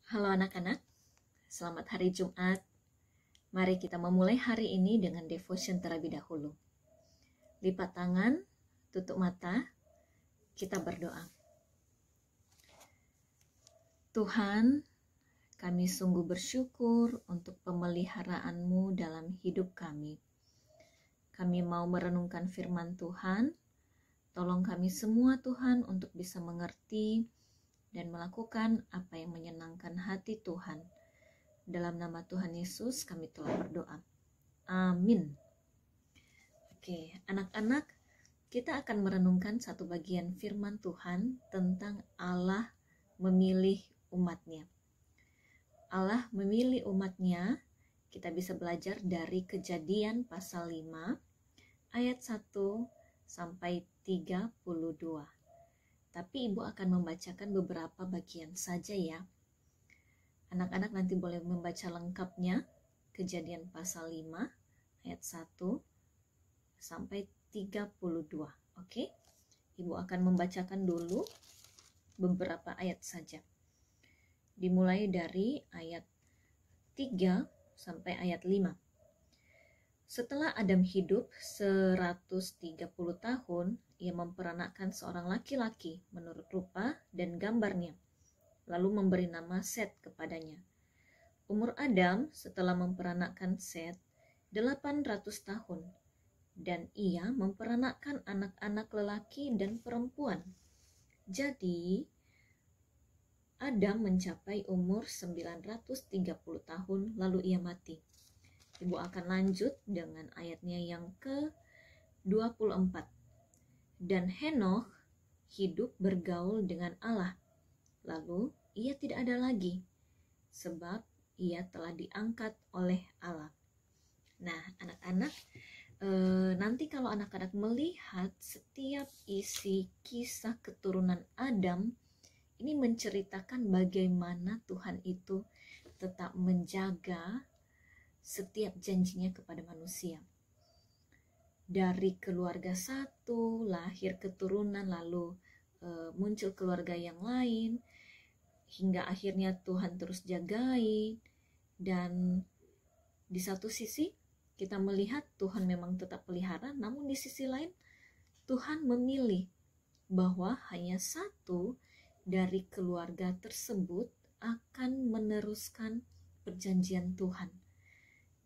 Halo anak-anak, selamat hari Jumat. Mari kita memulai hari ini dengan devotion terlebih dahulu. Lipat tangan, tutup mata, kita berdoa. Tuhan, kami sungguh bersyukur untuk pemeliharaanmu dalam hidup kami. Kami mau merenungkan firman Tuhan. Tolong kami semua Tuhan untuk bisa mengerti dan melakukan apa yang menyenangkan hati Tuhan. Dalam nama Tuhan Yesus kami telah berdoa. Amin. Oke, anak-anak, kita akan merenungkan satu bagian firman Tuhan tentang Allah memilih umatnya. Allah memilih umatnya, kita bisa belajar dari Kejadian pasal 5 ayat 1 sampai 32. Tapi Ibu akan membacakan beberapa bagian saja ya. Anak-anak nanti boleh membaca lengkapnya, Kejadian pasal 5 ayat 1 sampai 32. Oke? Ibu akan membacakan dulu beberapa ayat saja. Dimulai dari ayat 3 sampai ayat 5. Setelah Adam hidup 130 tahun, ia memperanakkan seorang laki-laki menurut rupa dan gambarnya, lalu memberi nama Set kepadanya. Umur Adam setelah memperanakkan Set 800 tahun, dan ia memperanakkan anak-anak lelaki dan perempuan. Jadi, Adam mencapai umur 930 tahun, lalu ia mati. Ibu akan lanjut dengan ayatnya yang ke-24. Dan Henokh hidup bergaul dengan Allah. Lalu ia tidak ada lagi, sebab ia telah diangkat oleh Allah. Nah, anak-anak, nanti kalau anak-anak melihat setiap isi kisah keturunan Adam, ini menceritakan bagaimana Tuhan itu tetap menjaga setiap janjinya kepada manusia. Dari keluarga satu, lahir keturunan, lalu muncul keluarga yang lain, hingga akhirnya Tuhan terus jagai. Dan di satu sisi kita melihat Tuhan memang tetap pelihara, namun di sisi lain Tuhan memilih bahwa hanya satu dari keluarga tersebut akan meneruskan perjanjian Tuhan.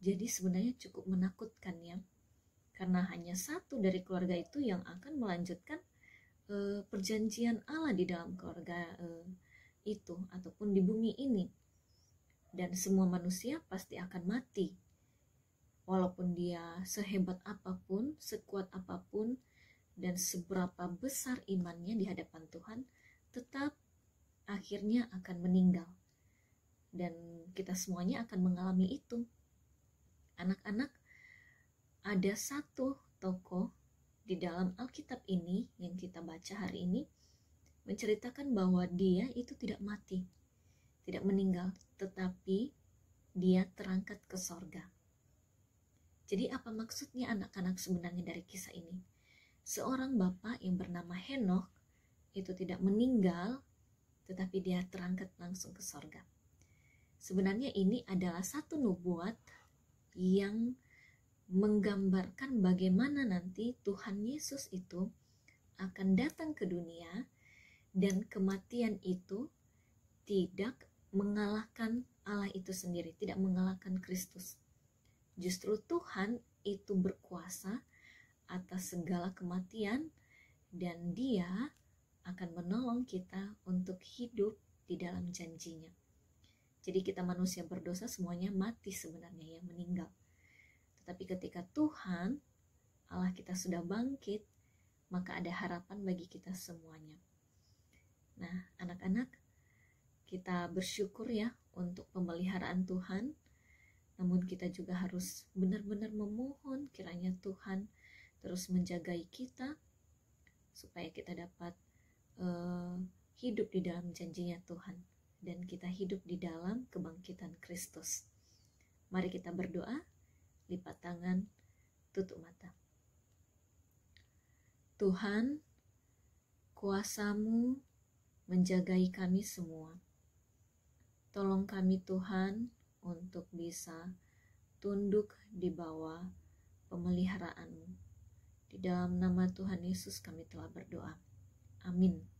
Jadi sebenarnya cukup menakutkan ya, karena hanya satu dari keluarga itu yang akan melanjutkan perjanjian Allah di dalam keluarga itu ataupun di bumi ini. Dan semua manusia pasti akan mati. Walaupun dia sehebat apapun, sekuat apapun, dan seberapa besar imannya di hadapan Tuhan, tetap akhirnya akan meninggal. Dan kita semuanya akan mengalami itu. Anak-anak, ada satu tokoh di dalam Alkitab ini yang kita baca hari ini menceritakan bahwa dia itu tidak mati, tidak meninggal, tetapi dia terangkat ke sorga. Jadi apa maksudnya anak-anak sebenarnya dari kisah ini? Seorang bapak yang bernama Henokh itu tidak meninggal, tetapi dia terangkat langsung ke sorga. Sebenarnya ini adalah satu nubuat yang menggambarkan bagaimana nanti Tuhan Yesus itu akan datang ke dunia, dan kematian itu tidak mengalahkan Allah itu sendiri, tidak mengalahkan Kristus. Justru Tuhan itu berkuasa atas segala kematian, dan Dia akan menolong kita untuk hidup di dalam janjinya. Jadi kita manusia berdosa semuanya mati sebenarnya ya, meninggal. Tetapi ketika Tuhan Allah kita sudah bangkit, maka ada harapan bagi kita semuanya. Nah, anak-anak, kita bersyukur ya untuk pemeliharaan Tuhan. Namun kita juga harus benar-benar memohon kiranya Tuhan terus menjagai kita supaya kita dapat hidup di dalam janjinya Tuhan, dan kita hidup di dalam kebangkitan Kristus. Mari kita berdoa, lipat tangan, tutup mata. Tuhan, kuasa-Mu menjagai kami semua. Tolong kami Tuhan untuk bisa tunduk di bawah pemeliharaan-Mu. Di dalam nama Tuhan Yesus kami telah berdoa. Amin.